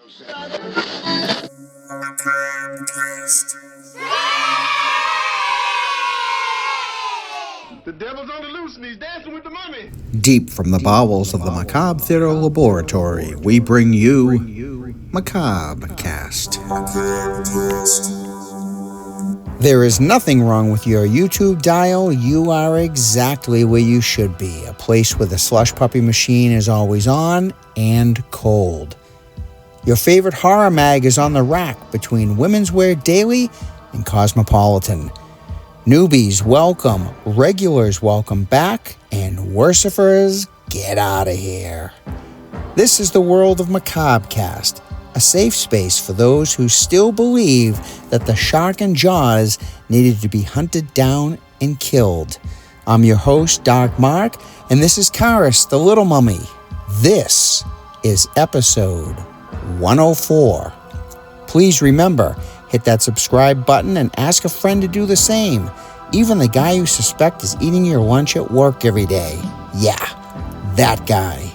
The devil's on the loose and he's dancing with the mummy. Deep from the bowels of the Macabre Theater Laboratory, we bring you Macabre Cast. There is nothing wrong with your YouTube dial. You are exactly where you should be. A place where the slush puppy machine is always on and cold. Your favorite horror mag is on the rack between Women's Wear Daily and Cosmopolitan. Newbies, welcome. Regulars, welcome back. And worshippers, get out of here. This is the world of Macabre Cast, a safe space for those who still believe that the shark in Jaws needed to be hunted down and killed. I'm your host, Dark Mark, and this is Karis, the Little Mummy. This is episode 104. Please remember, hit that subscribe button and ask a friend to do the same. Even the guy you suspect is eating your lunch at work every day. Yeah, that guy.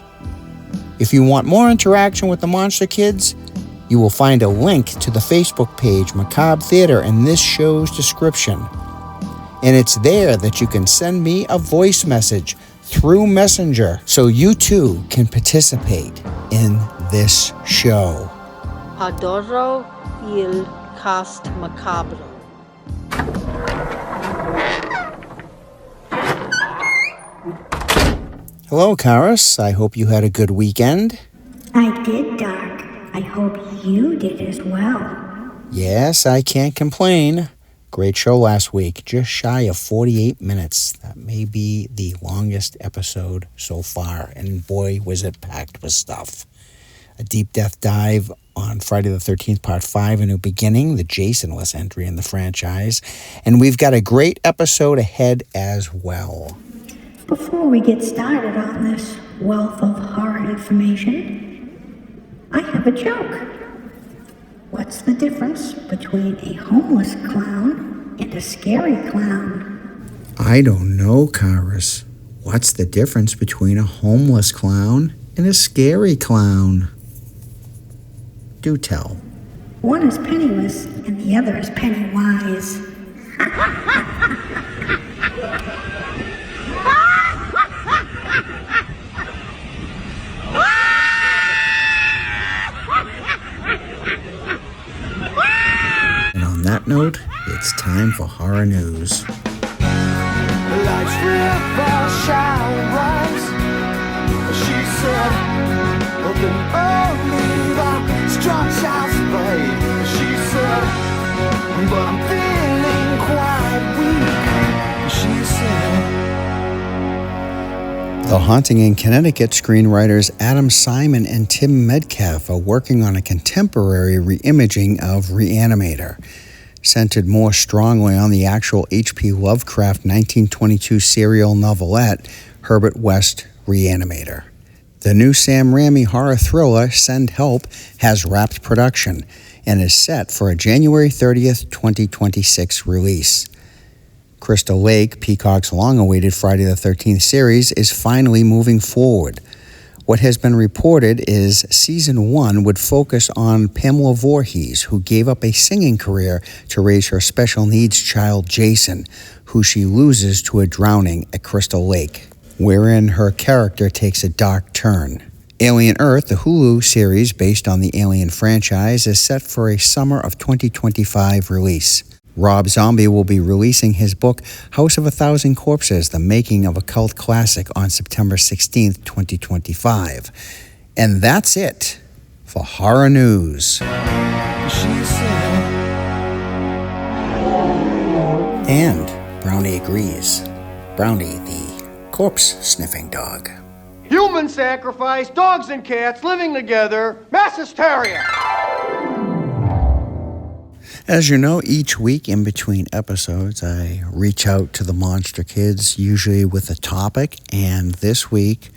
If you want more interaction with the Monster Kids, you will find a link to the Facebook page Macabre Theater in this show's description. And it's there that you can send me a voice message through Messenger so you too can participate in this show. Adoro il cast macabre. Hello, Karis. I hope you had a good weekend. I did, Dark. I hope you did as well. Yes, I can't complain. Great show last week, just shy of 48 minutes. That may be the longest episode so far, and boy, was it packed with stuff. A deep death dive on Friday the 13th, Part 5, A New Beginning, the Jason-less entry in the franchise. And we've got a great episode ahead as well. Before we get started on this wealth of horror information, I have a joke. What's the difference between a homeless clown and a scary clown? I don't know, Karis. What's the difference between a homeless clown and a scary clown? Do tell. One is penniless and the other is pennywise. And on that note, it's time for horror news. Life's river shall rise, she said, open only the strong shall survive, she said, but I'm feeling quite weak, she said. The Haunting in Connecticut screenwriters Adam Simon and Tim Metcalf are working on a contemporary reimaging of Reanimator, centered more strongly on the actual H.P. Lovecraft 1922 serial novelette, Herbert West Reanimator. The new Sam Raimi horror thriller, Send Help, has wrapped production and is set for a January 30th, 2026 release. Crystal Lake, Peacock's long-awaited Friday the 13th series, is finally moving forward. What has been reported is Season 1 would focus on Pamela Voorhees, who gave up a singing career to raise her special needs child Jason, who she loses to a drowning at Crystal Lake, wherein her character takes a dark turn. Alien Earth, the Hulu series based on the Alien franchise, is set for a summer of 2025 release. Rob Zombie will be releasing his book, House of a Thousand Corpses, The Making of a Cult Classic, on September 16th, 2025. And that's it for horror news. And Brownie agrees. Brownie, the corpse-sniffing dog. Human sacrifice, dogs and cats living together, mass hysteria. As you know, each week in between episodes, I reach out to the Monster Kids, usually with a topic. And this week,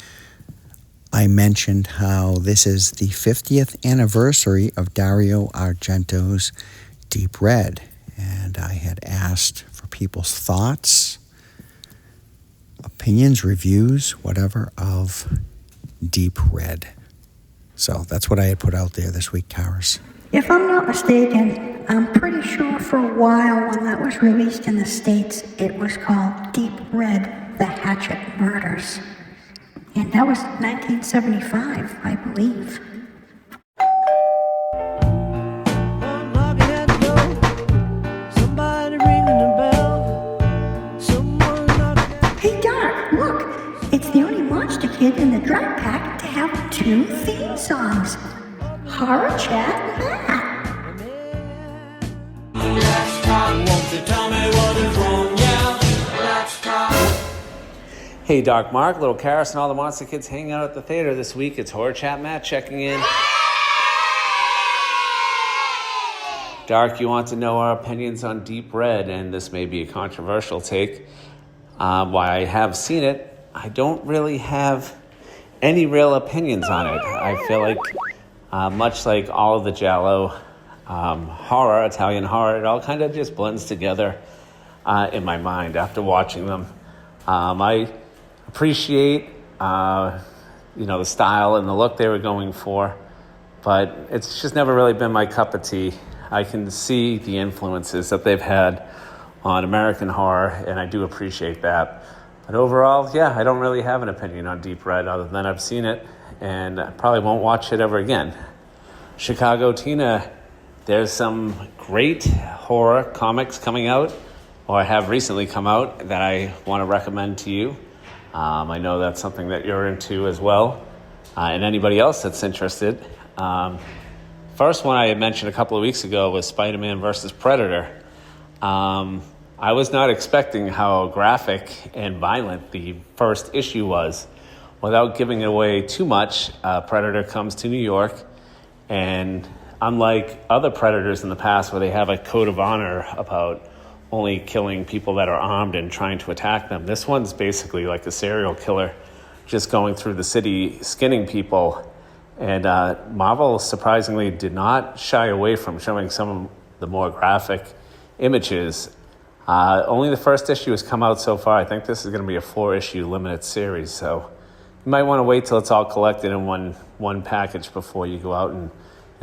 I mentioned how this is the 50th anniversary of Dario Argento's Deep Red. And I had asked for people's thoughts, opinions, reviews, whatever, of Deep Red. So that's what I had put out there this week, Karis. If I'm not mistaken, I'm pretty sure for a while when that was released in the States, it was called Deep Red, The Hatchet Murders. And that was 1975, I believe. I'm knocking at the door. Somebody ringing the bell. Someone knocking at Hey, Doc, look! It's the only Monster Kid in the Drac Pack to have 2 theme songs. Horror Chat and that. Hey, Doc Mark, Little Karis, and all the Monster Kids hanging out at the theater this week. It's Horror Chat Matt checking in. Dark, you want to know our opinions on Deep Red, and this may be a controversial take. While I have seen it, I don't really have any real opinions on it. I feel like, much like all of the Giallo horror, Italian horror, it all kind of just blends together in my mind after watching them. I appreciate, the style and the look they were going for, but it's just never really been my cup of tea. I can see the influences that they've had on American horror, and I do appreciate that. But overall, I don't really have an opinion on Deep Red other than I've seen it, and I probably won't watch it ever again. Chicago Tina, there's some great horror comics coming out, or have recently come out, that I want to recommend to you. I know that's something that you're into as well, and anybody else that's interested. First one I had mentioned a couple of weeks ago was Spider-Man vs. Predator. I was not expecting how graphic and violent the first issue was. Without giving away too much, Predator comes to New York, and unlike other Predators in the past where they have a code of honor about only killing people that are armed and trying to attack them, this one's basically like a serial killer just going through the city skinning people. And Marvel surprisingly did not shy away from showing some of the more graphic images. Only the first issue has come out so far. I think this is going to be a 4-issue limited series, so you might want to wait till it's all collected in one package before you go out and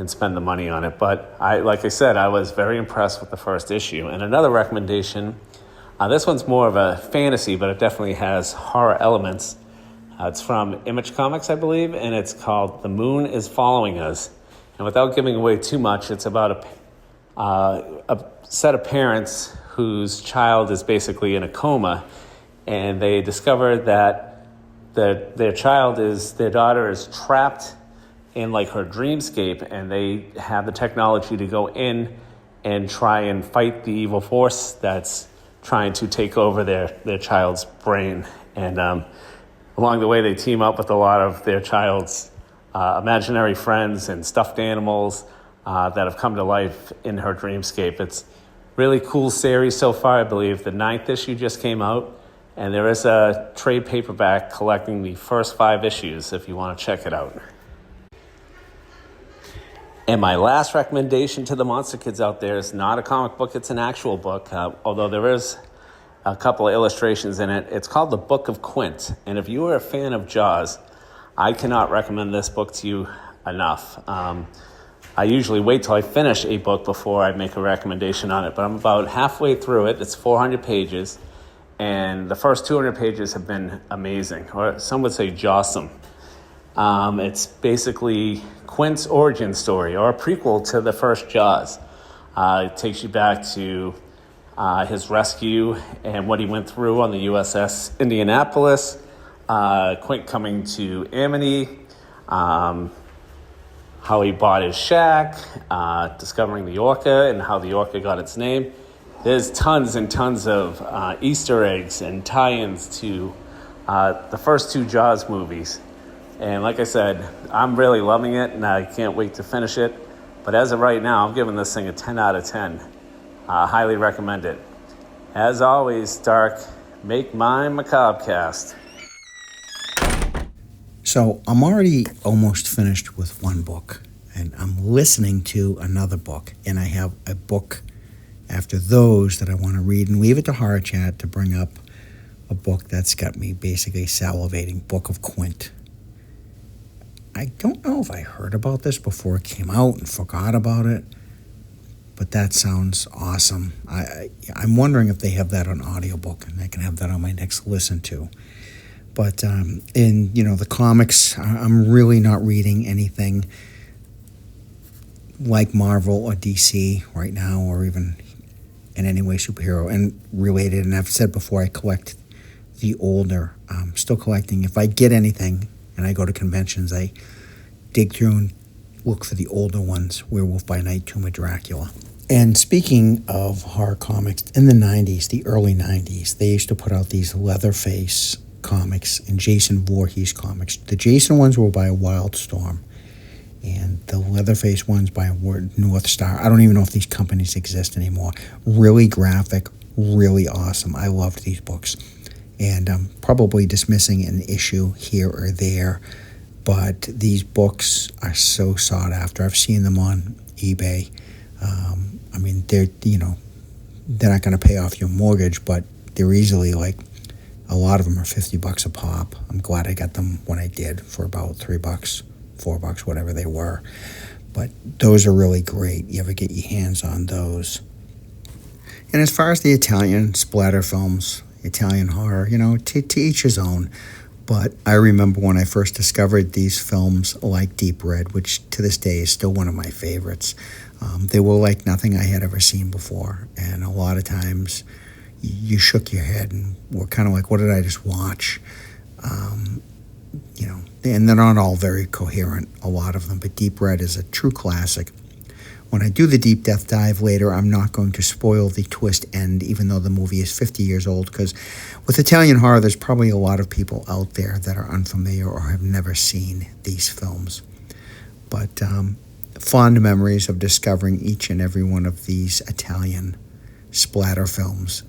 spend the money on it. But like I said, I was very impressed with the first issue. And another recommendation, this one's more of a fantasy, but it definitely has horror elements. It's from Image Comics, I believe, and it's called The Moon is Following Us. And without giving away too much, it's about a set of parents whose child is basically in a coma, and they discover that their daughter is trapped in like her dreamscape, and they have the technology to go in and try and fight the evil force that's trying to take over their child's brain. And along the way, they team up with a lot of their child's imaginary friends and stuffed animals that have come to life in her dreamscape. It's really cool series so far. I believe the 9th issue just came out, and there is a trade paperback collecting the first 5 issues if you want to check it out. And my last recommendation to the Monster Kids out there is not a comic book, it's an actual book, although there is a couple of illustrations in it. It's called The Book of Quint, and if you are a fan of Jaws, I cannot recommend this book to you enough. I usually wait till I finish a book before I make a recommendation on it, but I'm about halfway through it. It's 400 pages, and the first 200 pages have been amazing, or some would say jawsome. It's basically Quint's origin story, or a prequel to the first Jaws. It takes you back to his rescue and what he went through on the USS Indianapolis, Quint coming to Amity, how he bought his shack, discovering the orca and how the orca got its name. There's tons and tons of Easter eggs and tie-ins to the first 2 Jaws movies. And like I said, I'm really loving it, and I can't wait to finish it. But as of right now, I'm giving this thing a 10 out of 10. Highly recommend it. As always, Dark, make my Macabre cast. So I'm already almost finished with one book, and I'm listening to another book, and I have a book after those that I want to read and leave it to Horror Chat to bring up a book that's got me basically salivating, Book of Quint. I don't know if I heard about this before it came out and forgot about it, but that sounds awesome. I'm wondering if they have that on audiobook, and I can have that on my next listen to. But in the comics, I'm really not reading anything like Marvel or DC right now, or even in any way superhero and related. And I've said before, I collect the older. I'm still collecting. If I get anything and I go to conventions, I dig through and look for the older ones, Werewolf by Night, Tomb of Dracula. And speaking of horror comics, in the 90s, the early 90s, they used to put out these Leatherface comics and Jason Voorhees comics. The Jason ones were by Wildstorm, and the Leatherface ones by North Star. I don't even know if these companies exist anymore. Really graphic, really awesome. I loved these books. And I'm probably dismissing an issue here or there, but these books are so sought after. I've seen them on eBay. I mean, they're not going to pay off your mortgage, but they're easily a lot of them are $50 a pop. I'm glad I got them when I did for about $3, $4, whatever they were. But those are really great. You ever get your hands on those? And as far as the Italian splatter films, Italian horror, to each his own. But I remember when I first discovered these films like Deep Red, which to this day is still one of my favorites. They were like nothing I had ever seen before. And a lot of times you shook your head and were kind of like, what did I just watch? And they're not all very coherent, a lot of them. But Deep Red is a true classic. When I do the deep death dive later, I'm not going to spoil the twist end, even though the movie is 50 years old, because with Italian horror, there's probably a lot of people out there that are unfamiliar or have never seen these films. But fond memories of discovering each and every one of these Italian splatter films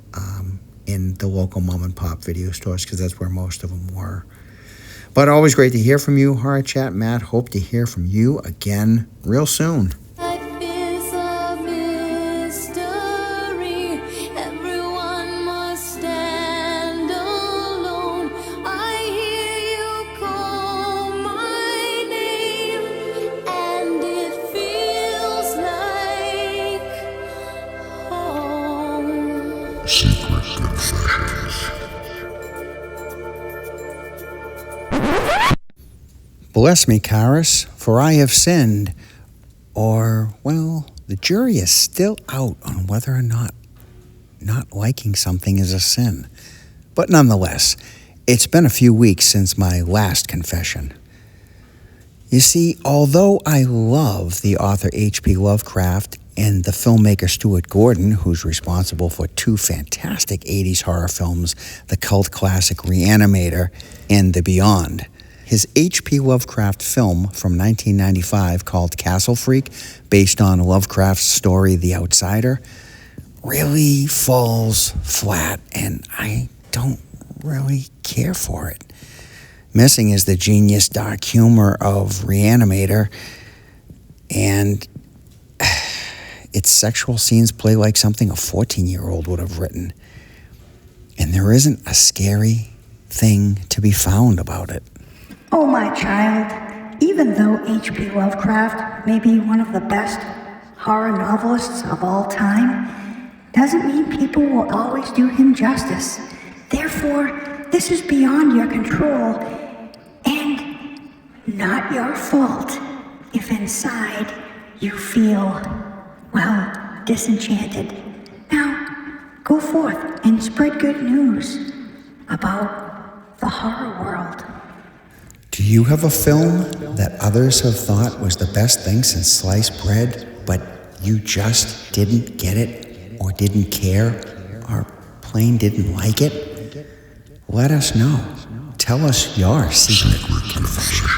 in the local mom and pop video stores, because that's where most of them were. But always great to hear from you, Horror Chat Matt. Hope to hear from you again real soon. Secret Confessions. Bless me, Charis, for I have sinned. Or, well, the jury is still out on whether or not liking something is a sin. But nonetheless, it's been a few weeks since my last confession. You see, although I love the author H.P. Lovecraft and the filmmaker Stuart Gordon, who's responsible for two fantastic 80s horror films, the cult classic Reanimator and The Beyond, his H.P. Lovecraft film from 1995 called Castle Freak, based on Lovecraft's story The Outsider, really falls flat, and I don't really care for it. Missing is the genius dark humor of Reanimator, and its sexual scenes play like something a 14-year-old would have written. And there isn't a scary thing to be found about it. Oh, my child, even though H.P. Lovecraft may be one of the best horror novelists of all time, doesn't mean people will always do him justice. Therefore, this is beyond your control and not your fault if inside you feel, well, disenchanted. Now, go forth and spread good news about the horror world. Do you have a film that others have thought was the best thing since sliced bread, but you just didn't get it, or didn't care, or plain didn't like it? Let us know. Tell us your secret confession.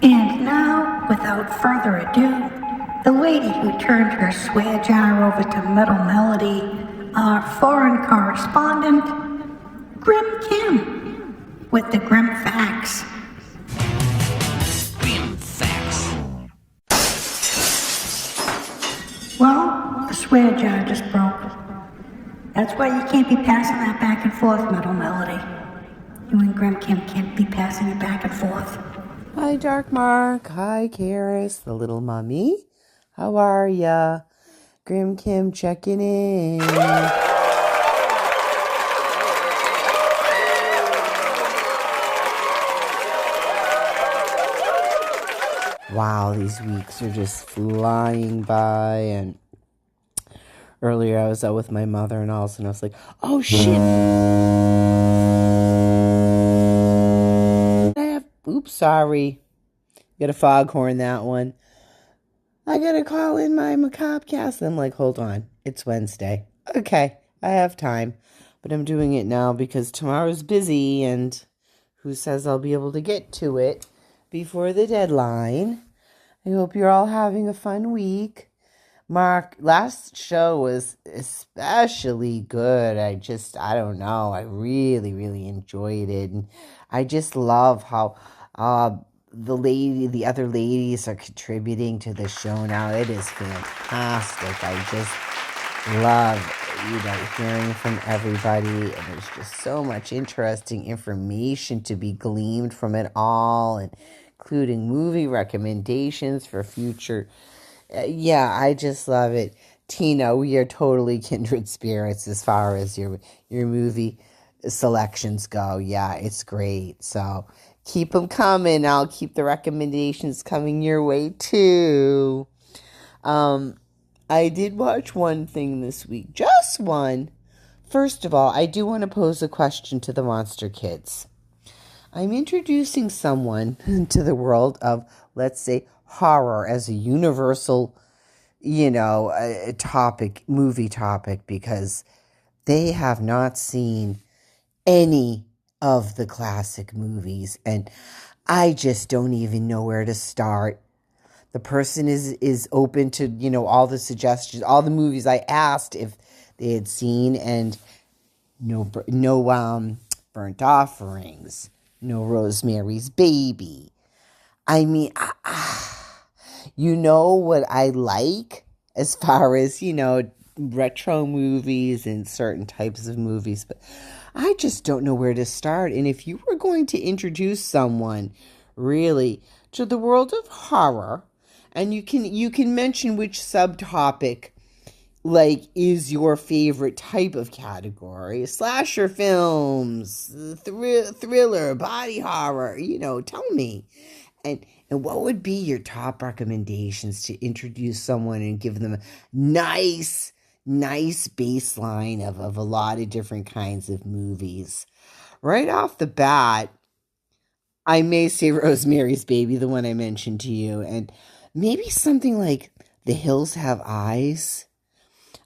And now, without further ado, the lady who turned her swear jar over to Metal Melody, our foreign correspondent, Grim Kim, with the Grim Facts. Grim Facts. Well, the swear jar just broke. That's why you can't be passing that back and forth, Metal Melody. You and Grim Kim can't be passing it back and forth. Hi, Dark Mark. Hi, Karis, the little mummy. How are ya? Grim Kim checking in. Wow, these weeks are just flying by. And earlier I was out with my mother and all of a sudden I was like, oh shit. Oops, sorry. Got a foghorn that one. I gotta call in my Macabre cast. I'm like, hold on. It's Wednesday. Okay, I have time. But I'm doing it now because tomorrow's busy and who says I'll be able to get to it before the deadline. I hope you're all having a fun week. Mark, last show was especially good. I don't know. I really, really enjoyed it. And I just love how the other ladies are contributing to the show now. It is fantastic. I just love, hearing from everybody. And there's just so much interesting information to be gleaned from it all, and including movie recommendations for future. I just love it. Tina, we are totally kindred spirits as far as your movie selections go. Yeah, it's great. So keep them coming. I'll keep the recommendations coming your way too. I did watch one thing this week. Just one. First of all, I do want to pose a question to the Monster Kids. I'm introducing someone to the world of, let's say, horror as a universal, movie topic, because they have not seen any of the classic movies, and I just don't even know where to start. The person is open to, all the suggestions, all the movies I asked if they had seen, and no Burnt Offerings, no Rosemary's Baby. I mean, you know what I like as far as, retro movies and certain types of movies, but I just don't know where to start. And if you were going to introduce someone really to the world of horror, and you can mention which subtopic is your favorite type of category: slasher films, thriller, body horror, tell me. And what would be your top recommendations to introduce someone and give them a nice baseline of a lot of different kinds of movies? Right off the bat, I may say Rosemary's Baby, the one I mentioned to you, and maybe something like The Hills Have Eyes.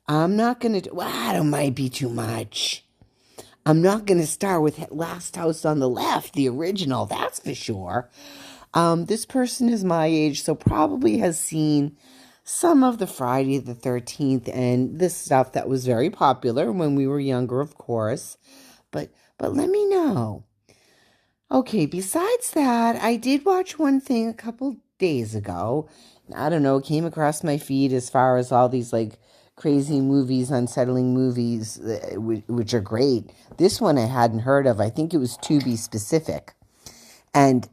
I'm not going to, that might be too much. I'm not going to start with Last House on the Left, the original, that's for sure. This person is my age, so probably has seen some of the Friday the 13th and this stuff that was very popular when we were younger, of course. But let me know. Okay, besides that, I did watch one thing a couple days ago. I don't know, came across my feed as far as all these crazy movies, unsettling movies, which are great. This one I hadn't heard of. I think it was To Be Specific. And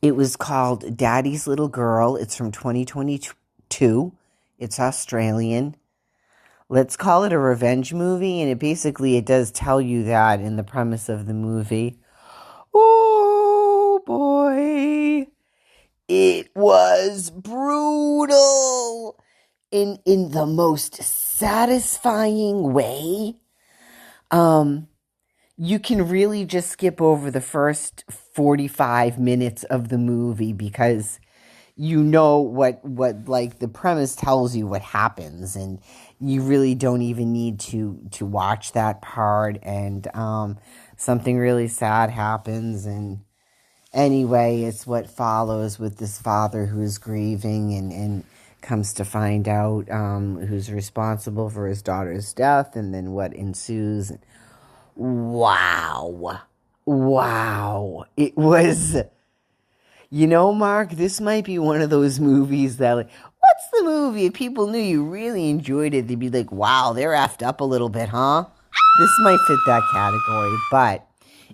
it was called Daddy's Little Girl. It's from 2022. It's Australian. Let's call it a revenge movie. And it does tell you that in the premise of the movie. Oh, boy. It was brutal in the most satisfying way. You can really just skip over the first 45 minutes of the movie because you know what the premise tells you what happens, and you really don't even need to watch that part. And something really sad happens, and anyway, it's what follows with this father who is grieving and comes to find out who's responsible for his daughter's death, and then what ensues. Wow. It was, Mark, this might be one of those movies that, what's the movie? If people knew you really enjoyed it, they'd be like, wow, they're effed up a little bit, huh? This might fit that category, but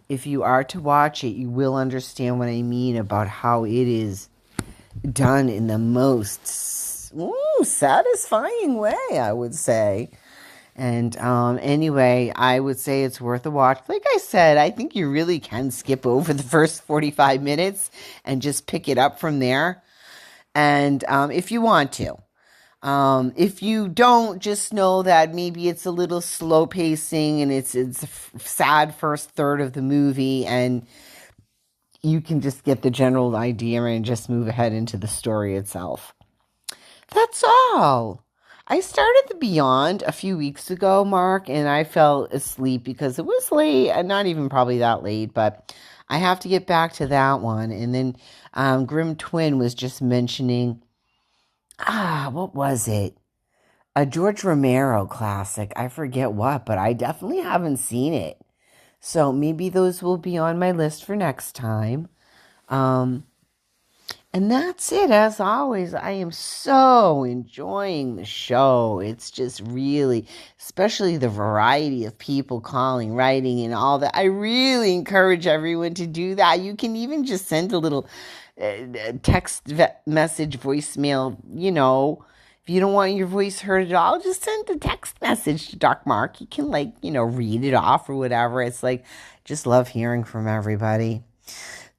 if you are to watch it, you will understand what I mean about how it is done in the most satisfying way, I would say. And anyway, I would say it's worth a watch. Like I said, I think you really can skip over the first 45 minutes and just pick it up from there. And if you want to. If you don't, just know that maybe it's a little slow pacing and it's a sad first third of the movie, and you can just get the general idea and just move ahead into the story itself. That's all. I started The Beyond a few weeks ago, Mark, and I fell asleep because it was late, and not even probably that late, but I have to get back to that one. And then Grim Twin was just mentioning, what was it? A George Romero classic. I forget what, but I definitely haven't seen it. So maybe those will be on my list for next time. And that's it. As always, I am so enjoying the show. It's just really, especially the variety of people calling, writing, and all that. I really encourage everyone to do that. You can even just send a little text message, voicemail, if you don't want your voice heard at all, just send a text message to Doc Mark. He can read it off or whatever. It's just love hearing from everybody.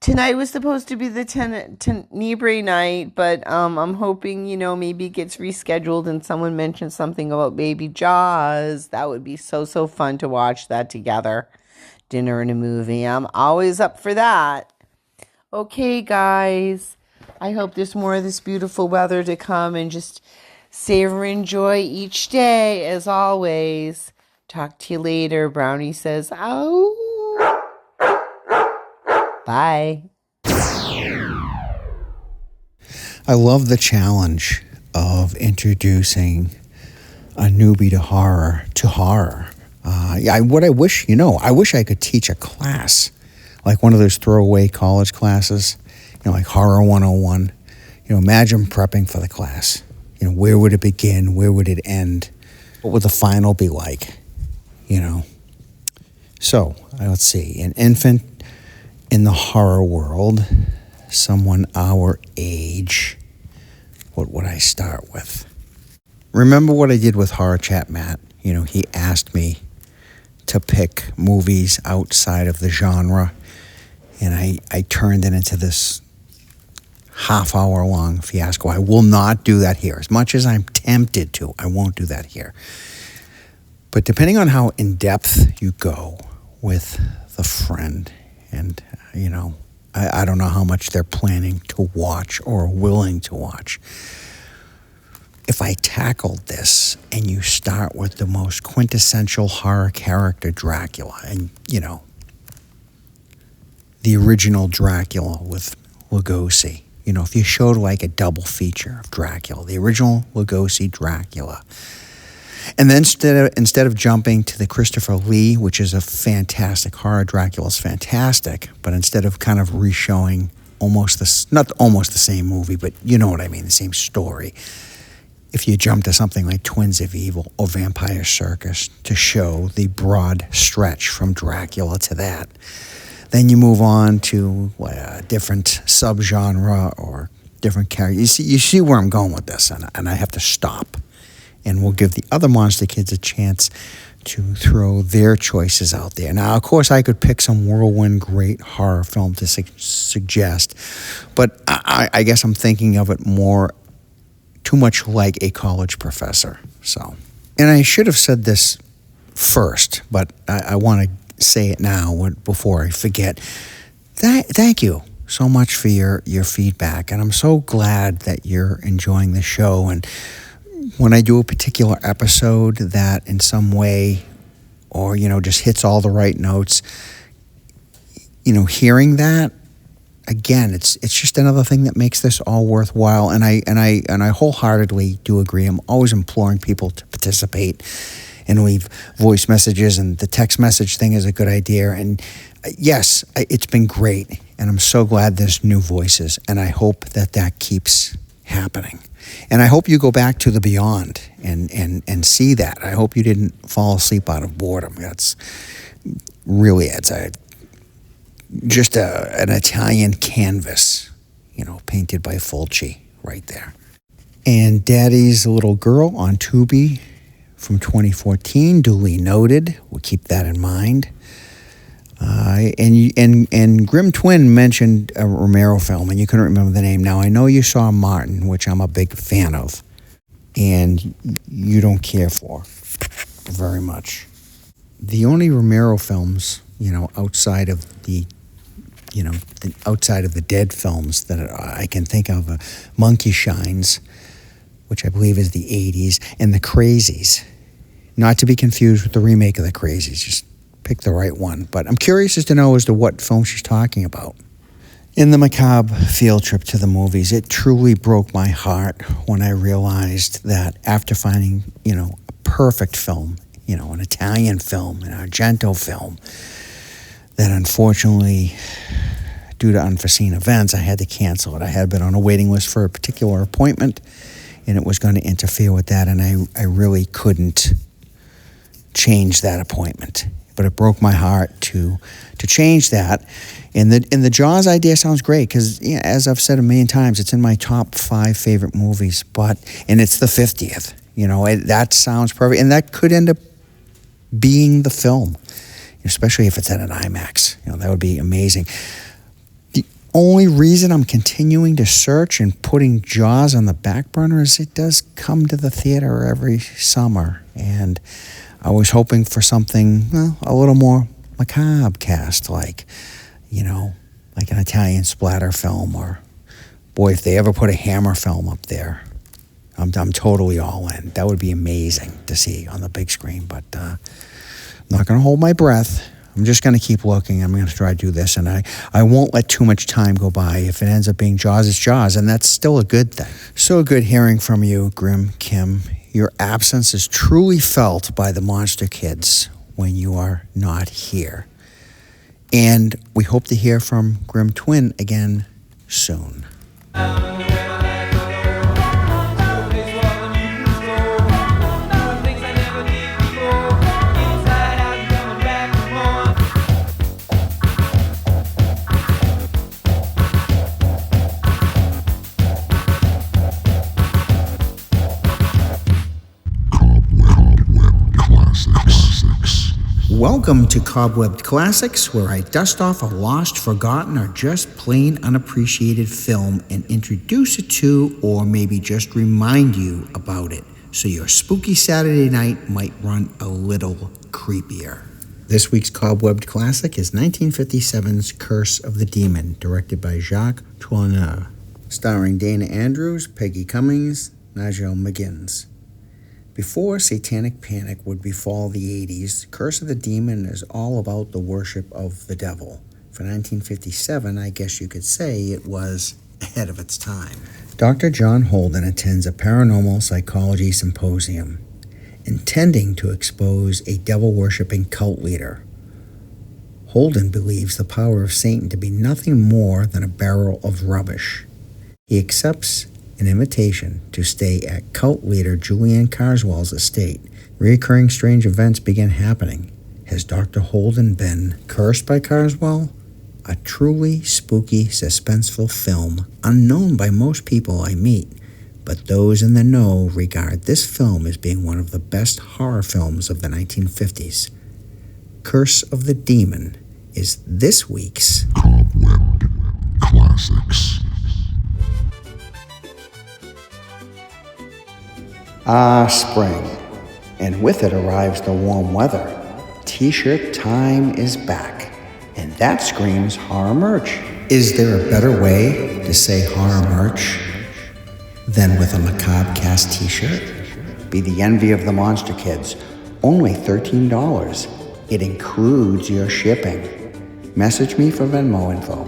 Tonight was supposed to be the Tenebrae night, but I'm hoping, maybe it gets rescheduled and someone mentioned something about Baby Jaws. That would be so fun to watch that together. Dinner and a movie. I'm always up for that. Okay, guys. I hope there's more of this beautiful weather to come, and just savor and enjoy each day as always. Talk to you later. Brownie says, "Ow." Bye. I love the challenge of introducing a newbie to horror. I wish I could teach a class, like one of those throwaway college classes, like Horror 101. Imagine prepping for the class. Where would it begin? Where would it end? What would the final be like? So, let's see. An infant in the horror world, someone our age, what would I start with? Remember what I did with Horror Chat Matt? He asked me to pick movies outside of the genre, and I turned it into this half-hour-long fiasco. I will not do that here. As much as I'm tempted to, I won't do that here. But depending on how in-depth you go with the friend, and I don't know how much they're planning to watch or willing to watch. If I tackled this and you start with the most quintessential horror character, Dracula, and the original Dracula with Lugosi, if you showed like a double feature of Dracula, the original Lugosi Dracula, and then instead of jumping to the Christopher Lee, which is a fantastic horror, Dracula's fantastic, but instead of kind of re-showing not almost the same movie, but you know what I mean, the same story. If you jump to something like Twins of Evil or Vampire Circus to show the broad stretch from Dracula to that, then you move on to a different subgenre or different character. You see where I'm going with this, and I have to stop. And we'll give the other Monster Kids a chance to throw their choices out there. Now, of course, I could pick some whirlwind great horror film to suggest, but I guess I'm thinking of it too much like a college professor. So, and I should have said this first, but I want to say it now before I forget. Thank you so much for your feedback, and I'm so glad that you're enjoying the show. And when I do a particular episode that in some way or just hits all the right notes, hearing that again, it's just another thing that makes this all worthwhile. And I wholeheartedly do agree. I'm always imploring people to participate and leave voice messages, and the text message thing is a good idea. And yes, it's been great, and I'm so glad there's new voices, and I hope that keeps happening. And I hope you go back to The Beyond and see that. I hope you didn't fall asleep out of boredom. That's really, it's a just an Italian canvas, painted by Fulci right there. And Daddy's Little Girl on Tubi from 2014, duly noted. We'll keep that in mind. And Grim Twin mentioned a Romero film, and you couldn't remember the name. Now, I know you saw Martin, which I'm a big fan of, and you don't care for very much. The only Romero films, outside of the Dead films that I can think of, Monkey Shines, which I believe is the 80s, and The Crazies. Not to be confused with the remake of The Crazies, just pick the right one. But I'm curious as to what film she's talking about. In the Macabre field trip to the movies, it truly broke my heart when I realized that after finding, a perfect film, an Italian film, an Argento film, that unfortunately, due to unforeseen events, I had to cancel it. I had been on a waiting list for a particular appointment, and it was going to interfere with that, and I really couldn't change that appointment. But it broke my heart to change that. And the Jaws idea sounds great because, as I've said a million times, it's in my top 5 favorite movies. And it's the 50th. That sounds perfect, and that could end up being the film, especially if it's at an IMAX. That would be amazing. The only reason I'm continuing to search and putting Jaws on the back burner is it does come to the theater every summer, and I was hoping for something, a little more macabre cast, like an Italian splatter film, or, boy, if they ever put a Hammer film up there, I'm totally all in. That would be amazing to see on the big screen, but I'm not going to hold my breath. I'm just going to keep looking. I'm going to try to do this, and I won't let too much time go by. If it ends up being Jaws, it's Jaws, and that's still a good thing. So good hearing from you, Grim Kim. Your absence is truly felt by the Monster Kids when you are not here. And we hope to hear from Grim Twin again soon. Welcome to Cobwebbed Classics, where I dust off a lost, forgotten, or just plain unappreciated film and introduce it to, or maybe just remind you about it, so your spooky Saturday night might run a little creepier. This week's Cobwebbed Classic is 1957's Curse of the Demon, directed by Jacques Tourneur, starring Dana Andrews, Peggy Cummings, Nigel McGuinness. Before satanic panic would befall the 80s, Curse of the Demon is all about the worship of the devil. For 1957, I guess you could say it was ahead of its time. Dr. John Holden attends a paranormal psychology symposium, intending to expose a devil-worshipping cult leader. Holden believes the power of Satan to be nothing more than a barrel of rubbish. He accepts an invitation to stay at cult leader Julian Carswell's estate. Reoccurring strange events begin happening. Has Dr. Holden been cursed by Carswell? A truly spooky, suspenseful film, unknown by most people I meet, but those in the know regard this film as being one of the best horror films of the 1950s. Curse of the Demon is this week's Cobwebbed Classics. Spring, and with it arrives the warm weather. T-shirt time is back, and that screams horror merch. Is there a better way to say horror merch than with a Macabre Cast t-shirt? Be the envy of the Monster Kids. Only $13. It includes your shipping. Message me for Venmo info.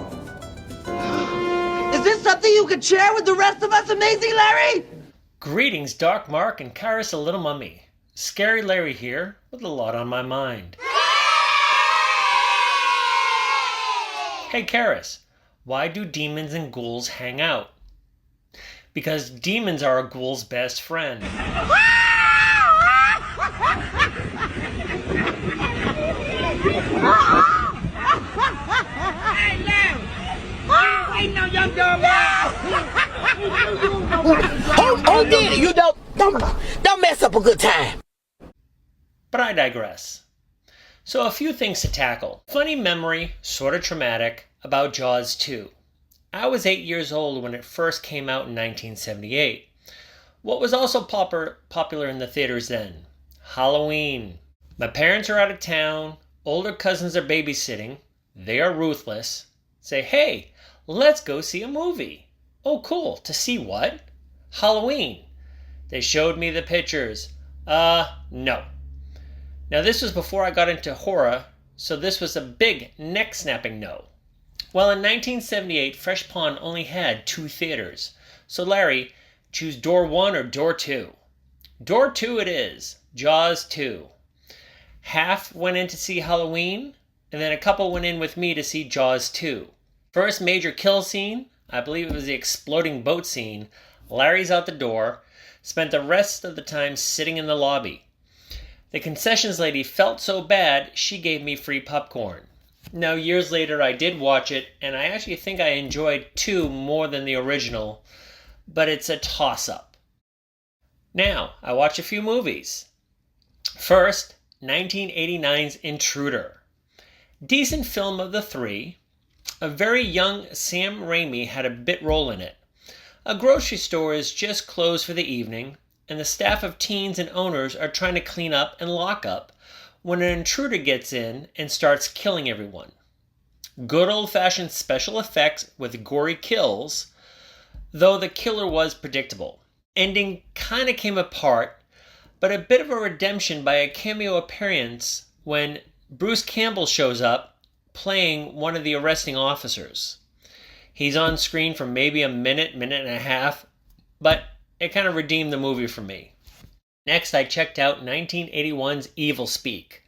Is this something you can share with the rest of us, Amazing Larry? Greetings, Dark Mark and Karis, a little mummy. Scary Larry here, with a lot on my mind. Hey, Karis, why do demons and ghouls hang out? Because demons are a ghoul's best friend. Who did it? You don't mess up a good time. But I digress. So a few things to tackle. Funny memory, sort of traumatic, about Jaws 2. I was 8 years old when it first came out in 1978. What was also popular in the theaters then? Halloween. My parents are out of town, older cousins are babysitting, they are ruthless. Say, hey, let's go see a movie. Oh, cool. To see what? Halloween. They showed me the pictures. No. Now this was before I got into horror, so this was a big neck-snapping no. Well, in 1978, Fresh Pond only had 2 theaters. So Larry, choose door 1 or door 2. Door 2 it is. Jaws 2. Half went in to see Halloween, and then a couple went in with me to see Jaws 2. First major kill scene, I believe it was the exploding boat scene. Larry's out the door, spent the rest of the time sitting in the lobby. The concessions lady felt so bad, she gave me free popcorn. Now, years later, I did watch it, and I actually think I enjoyed 2 more than the original, but it's a toss-up. Now, I watched a few movies. First, 1989's Intruder. Decent film of the 3. A very young Sam Raimi had a bit role in it. A grocery store is just closed for the evening, and the staff of teens and owners are trying to clean up and lock up when an intruder gets in and starts killing everyone. Good old-fashioned special effects with gory kills, though the killer was predictable. Ending kind of came apart, but a bit of a redemption by a cameo appearance when Bruce Campbell shows up playing one of the arresting officers. He's on screen for maybe a minute and a half, but it kind of redeemed the movie for me. Next, I checked out 1981's Evil Speak.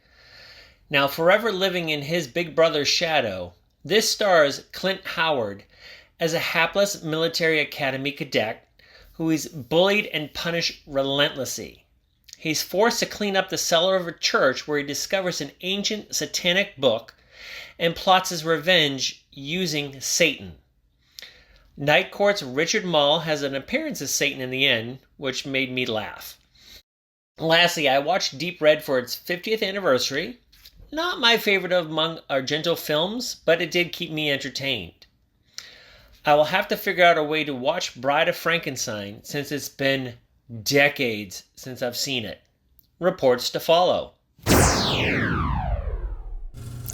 Now, forever living in his big brother's shadow, this stars Clint Howard as a hapless military academy cadet who is bullied and punished relentlessly. He's forced to clean up the cellar of a church where he discovers an ancient satanic book and plots his revenge using Satan. Night Court's Richard Mall has an appearance as Satan in the end, which made me laugh. Lastly, I watched Deep Red for its 50th anniversary. Not my favorite among Argento films, but it did keep me entertained. I will have to figure out a way to watch Bride of Frankenstein since it's been decades since I've seen it. Reports to follow.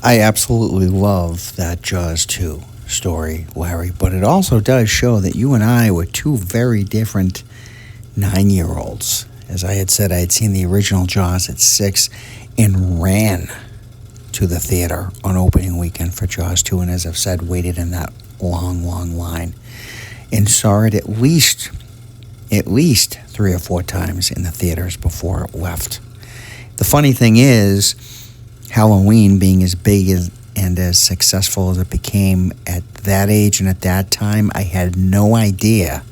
I absolutely love that Jaws 2 story, Larry, but it also does show that you and I were 2 very different 9-year-olds. As I had said, I had seen the original Jaws at 6 and ran to the theater on opening weekend for Jaws 2, and as I've said, waited in that long line and saw it at least 3 or 4 times in the theaters before it left. The funny thing is, Halloween being as big and as successful as it became at that age and at that time, I had no idea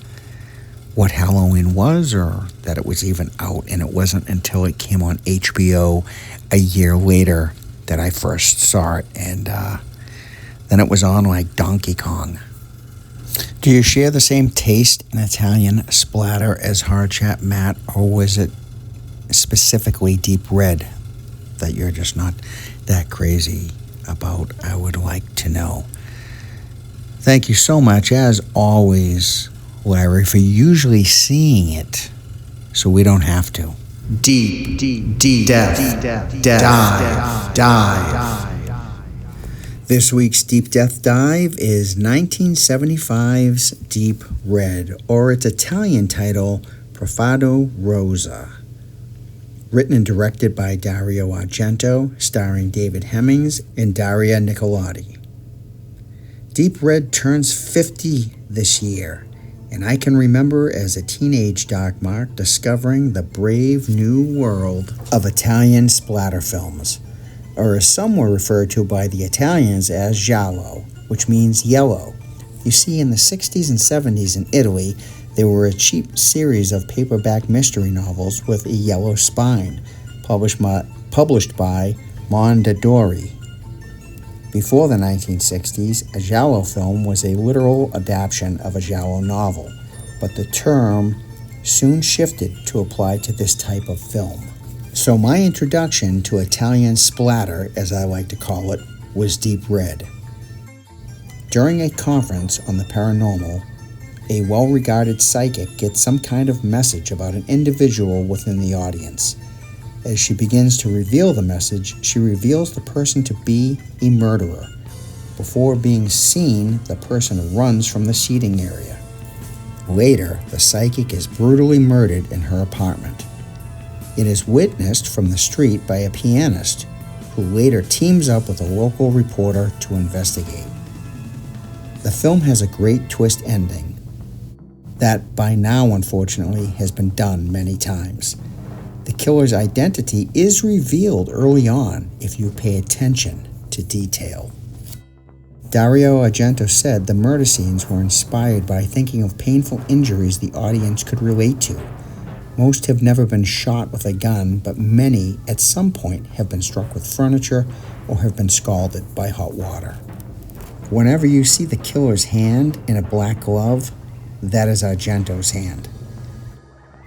what Halloween was or that it was even out, and it wasn't until it came on HBO a year later that I first saw it, and then it was on like Donkey Kong. Do you share the same taste in Italian splatter as Hard Chat Matt, or was it specifically Deep Red that you're just not that crazy about? I would like to know. Thank you so much, as always, Larry, for usually seeing it so we don't have to. Deep, Death Dive. This week's Deep Death Dive is 1975's Deep Red, or its Italian title, Profado Rosa. Written and directed by Dario Argento, starring David Hemmings and Daria Nicolodi. Deep Red turns 50 this year, and I can remember as a teenage Dark Mark discovering the brave new world of Italian splatter films, or as some were referred to by the Italians as giallo, which means yellow. You see, in the 60s and 70s in Italy, there were a cheap series of paperback mystery novels with a yellow spine, published by Mondadori. Before the 1960s, a giallo film was a literal adaptation of a giallo novel, but the term soon shifted to apply to this type of film. So my introduction to Italian splatter, as I like to call it, was Deep Red. During a conference on the paranormal, a well-regarded psychic gets some kind of message about an individual within the audience. As she begins to reveal the message, she reveals the person to be a murderer. Before being seen, the person runs from the seating area. Later, the psychic is brutally murdered in her apartment. It is witnessed from the street by a pianist, who later teams up with a local reporter to investigate. The film has a great twist ending that by now, unfortunately, has been done many times. The killer's identity is revealed early on if you pay attention to detail. Dario Argento said the murder scenes were inspired by thinking of painful injuries the audience could relate to. Most have never been shot with a gun, but many at some point have been struck with furniture or have been scalded by hot water. Whenever you see the killer's hand in a black glove, that is Argento's hand.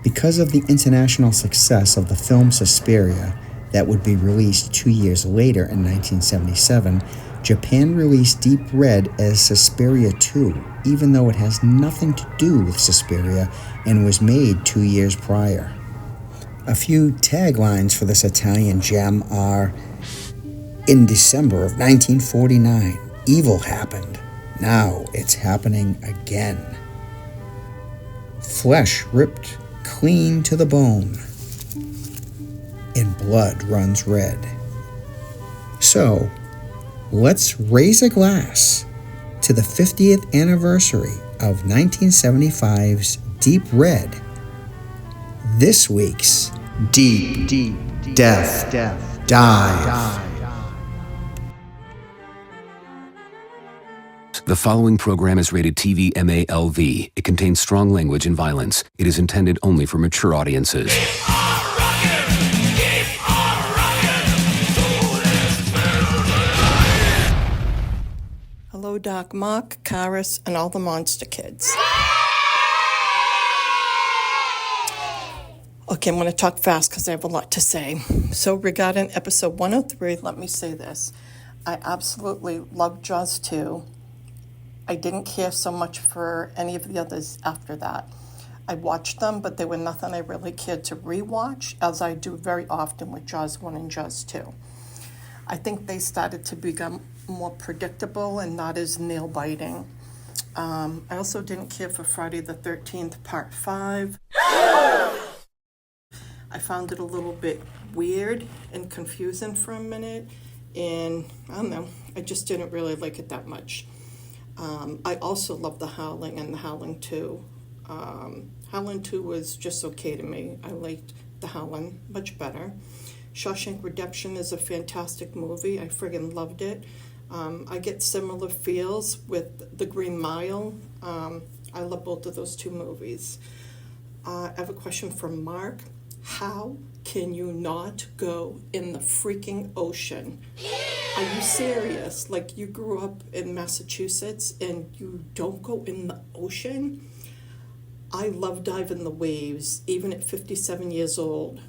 Because of the international success of the film Suspiria, that would be released 2 years later in 1977, Japan released Deep Red as Suspiria 2, even though it has nothing to do with Suspiria and was made 2 years prior. A few taglines for this Italian gem are, "In December of 1949, evil happened. Now it's happening again. Flesh ripped clean to the bone, and blood runs red." So, let's raise a glass to the 50th anniversary of 1975's Deep Red, this week's Deep Death Dive. The following program is rated TV MALV. It contains strong language and violence. It is intended only for mature audiences. Hello, Doc Mock, Karis, and all the monster kids. Okay, I'm going to talk fast because I have a lot to say. So regarding episode 103, let me say this. I absolutely loved Jaws 2. I didn't care so much for any of the others after that. I watched them, but they were nothing I really cared to rewatch, as I do very often with Jaws 1 and Jaws 2. I think they started to become more predictable and not as nail-biting. I also didn't care for Friday the 13th, Part 5. I found it a little bit weird and confusing for a minute, and I don't know, I just didn't really like it that much. I also love The Howling and The Howling 2. Howling 2 was just okay to me. I liked The Howling much better. Shawshank Redemption is a fantastic movie. I friggin' loved it. I get similar feels with The Green Mile. I love both of those two movies. I have a question for Mark. How can you not go in the freaking ocean? Are you serious? Like, you grew up in Massachusetts and you don't go in the ocean? I love diving the waves, even at 57 years old.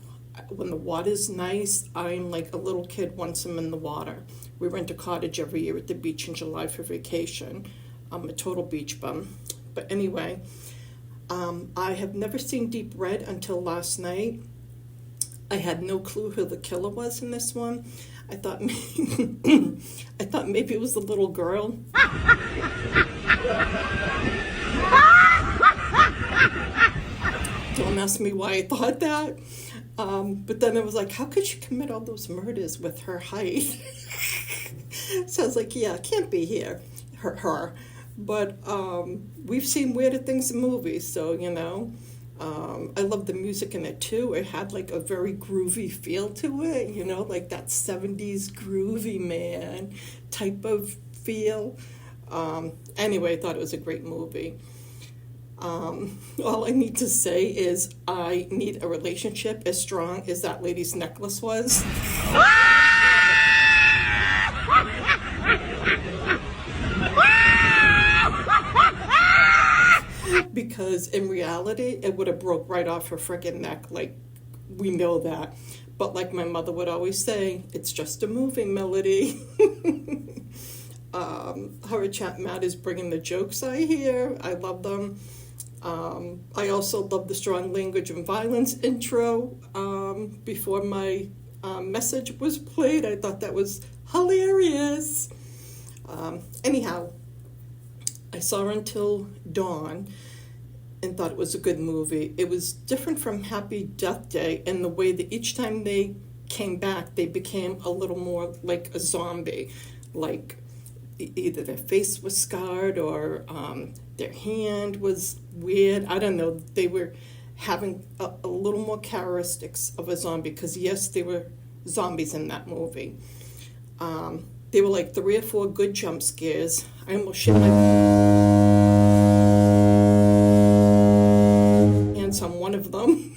When the water's nice, I'm like a little kid once I'm in the water. We rent a cottage every year at the beach in July for vacation. I'm a total beach bum. But anyway, I have never seen Deep Red until last night. I had no clue who the killer was in this one. I thought maybe it was the little girl. Don't ask me why I thought that. But then I was like, how could she commit all those murders with her height? So I was like, yeah, it can't be her. But we've seen weirder things in movies, so, you know. I love the music in it, too. It had, like, a very groovy feel to it, you know, like that 70s groovy, man, type of feel. Anyway, I thought it was a great movie. All I need to say is I need a relationship as strong as that lady's necklace was. because in reality, it would have broke right off her friggin' neck. Like, we know that. But like my mother would always say, it's just a movie, Melody. Horror Chat Matt is bringing the jokes I hear. I love them. I also love the strong language and violence intro before my message was played. I thought that was hilarious. Anyhow, I saw Until Dawn and thought it was a good movie. It was different from Happy Death Day in the way that each time they came back, they became a little more like a zombie. Like either their face was scarred or their hand was weird. I don't know. They were having a little more characteristics of a zombie because, yes, they were zombies in that movie. There were like 3 or 4 good jump scares. I almost shit my pants on one of them.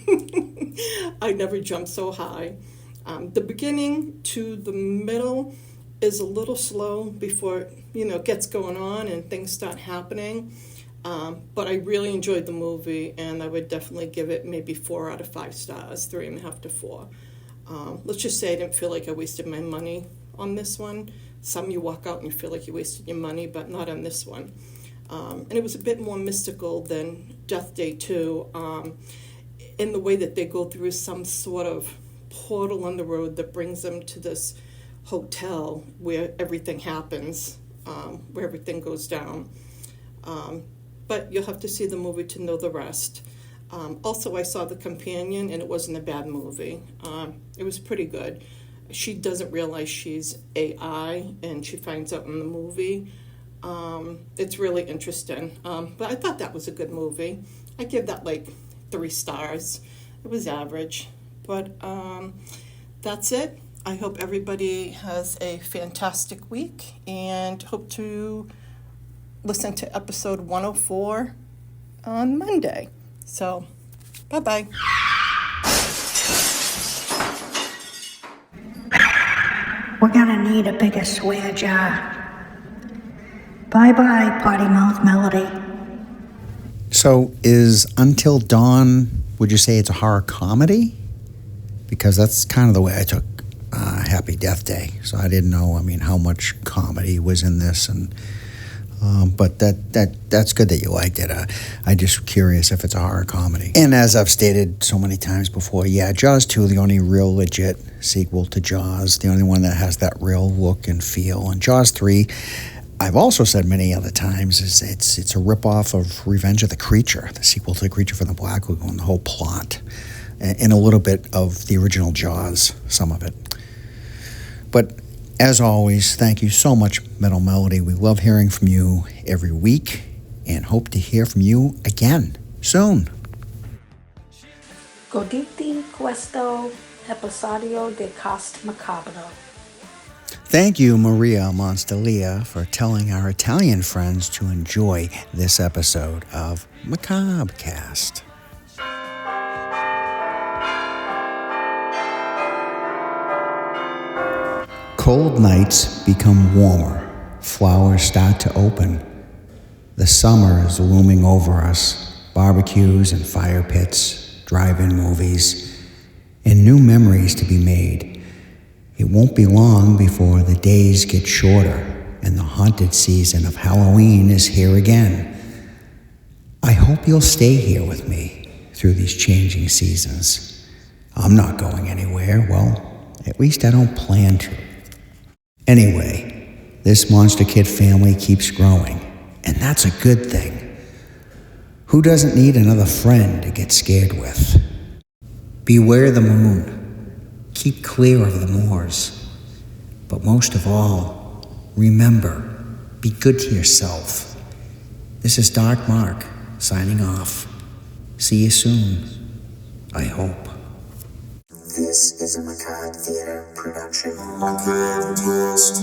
I never jumped so high. The beginning to the middle is a little slow before, it gets going on and things start happening. But I really enjoyed the movie, and I would definitely give it maybe 4 out of 5 stars, 3.5 to 4. Let's just say I didn't feel like I wasted my money on this one. Some you walk out and you feel like you wasted your money, but not on this one. And it was a bit more mystical than Death Day 2 in the way that they go through some sort of portal on the road that brings them to this hotel where everything happens, where everything goes down. But you'll have to see the movie to know the rest. Also, I saw The Companion, and it wasn't a bad movie. It was pretty good. She doesn't realize she's AI, and she finds out in the movie. It's really interesting. But I thought that was a good movie. I give that like 3 stars. It was average. But that's it. I hope everybody has a fantastic week, and hope to listen to episode 104 on Monday. So, bye-bye. We're gonna need a bigger swear jar. Bye-bye, potty mouth Melody. So is Until Dawn, would you say it's a horror comedy? Because that's kind of the way I took Happy Death Day. So I didn't know, how much comedy was in this. But that's good that you liked it. I'm just curious if it's a horror comedy. And as I've stated so many times before, yeah, Jaws 2, the only real legit sequel to Jaws, the only one that has that real look and feel. And Jaws 3, I've also said many other times, is it's a ripoff of Revenge of the Creature, the sequel to The Creature from the Black Lagoon, the whole plot, and a little bit of the original Jaws, some of it. But as always, thank you so much, Metal Melody. We love hearing from you every week and hope to hear from you again soon. Goditi questo episodio de Cast Macabre. Thank you, Maria Monstalia, for telling our Italian friends to enjoy this episode of Macabre Cast. Cold nights become warmer. Flowers start to open. The summer is looming over us. Barbecues and fire pits, drive-in movies, and new memories to be made. It won't be long before the days get shorter and the haunted season of Halloween is here again. I hope you'll stay here with me through these changing seasons. I'm not going anywhere. Well, at least I don't plan to. Anyway, this Monster Kid family keeps growing, and that's a good thing. Who doesn't need another friend to get scared with? Beware the moon. Keep clear of the moors. But most of all, remember, be good to yourself. This is Dark Mark, signing off. See you soon, I hope. This is a Macabre Theater production. Macabre Cast.